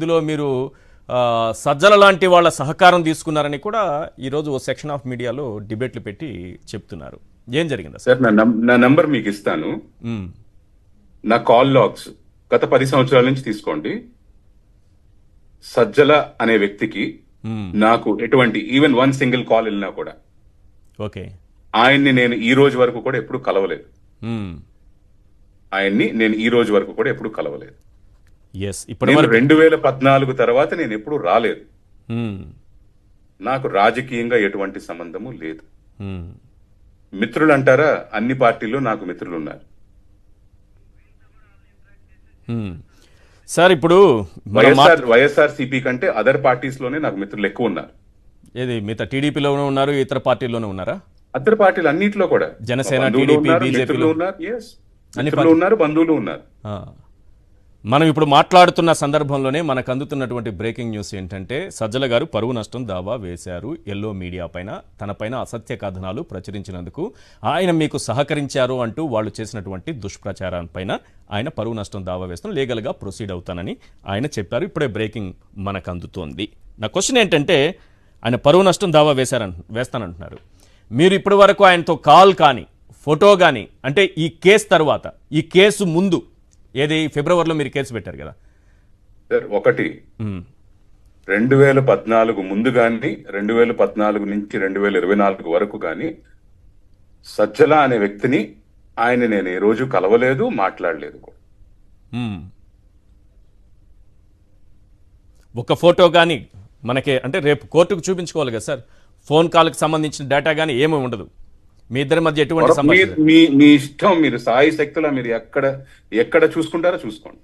ఇందులో మీరు సజ్జల లాంటి వాళ్ళ సహకారం తీసుకున్నారని కూడా ఈరోజు ఓ సెక్షన్ ఆఫ్ మీడియాలో డిబేట్లు పెట్టి చెప్తున్నారు. ఏం జరిగింది సార్? నా నంబర్ మీకు ఇస్తాను. నా కాల్ లాగ్స్ గత 10 సంవత్సరాల నుంచి తీసుకోండి. సజ్జల అనే వ్యక్తికి నాకు ఎటువంటి ఈవెన్ 1 సింగిల్ కాల్ వెళ్ళినా కూడా ఓకే ఆయన్ని నేను ఈ రోజు వరకు కూడా ఎప్పుడు కలవలేదు. ఆయన్ని నేను ఈ రోజు వరకు కూడా ఎప్పుడు కలవలేదు. ఇప్పుడు 2014 తర్వాత నేను ఎప్పుడు రాలేదు. నాకు రాజకీయంగా ఎటువంటి సంబంధము లేదు. మిత్రులు అంటారా? అన్ని పార్టీల్లో నాకు మిత్రులు ఉన్నారు. సార్ ఇప్పుడు వైఎస్ఆర్ సిపి కంటే అదర్ పార్టీస్ లోనే నాకు మిత్రులు ఎక్కువ ఉన్నారు. ఏది మిగతా టీడీపీలోనే ఉన్నారు, ఇతర పార్టీల్లోనే ఉన్నారా? అదర్ పార్టీలు అన్నింటిలో కూడా జనసేన, టీడీపీ, బీజేపీలో ఉన్నారు, బంధువులు ఉన్నారు. మనం ఇప్పుడు మాట్లాడుతున్న సందర్భంలోనే మనకు అందుతున్నటువంటి బ్రేకింగ్ న్యూస్ ఏంటంటే సజ్జల గారు పరువు నష్టం దావా వేశారు. ఎల్లో మీడియా పైన తనపైన అసత్య కథనాలు ప్రచురించినందుకు ఆయన మీకు సహకరించారు అంటూ వాళ్ళు చేసినటువంటి దుష్ప్రచారాలపైన ఆయన పరువు నష్టం దావా వేస్తాను, లీగల్గా ప్రొసీడ్ అవుతానని ఆయన చెప్పారు. ఇప్పుడే బ్రేకింగ్ మనకు అందుతోంది. నా క్వశ్చన్ ఏంటంటే ఆయన పరువు నష్టం దావా వేస్తానంటున్నారు. మీరు ఇప్పటి వరకు ఆయనతో కాల్ కానీ ఫోటో కానీ, అంటే ఈ కేసు తర్వాత, ఈ కేసు ముందు, ఏది ఫిబ్రవరిలో మీరు కేసు పెట్టారు కదా సార్, ఒకటి 2014 ముందు కానీ 2014 నుంచి 2024 వరకు కానీ సజ్జల అనే వ్యక్తిని నేను ఏ రోజు కలవలేదు, మాట్లాడలేదు. ఒక ఫోటో కానీ మనకి, అంటే రేపు కోర్టుకు చూపించుకోవాలి కదా సార్, ఫోన్ కాల్కి సంబంధించిన డేటా కానీ ఏమీ ఉండదు. మీ ఇద్దరి మధ్య ఎటువంటి మీ ఇష్టం, మీరు సాయి శక్తుల మీరు ఎక్కడ చూసుకుంటారో చూసుకోండి.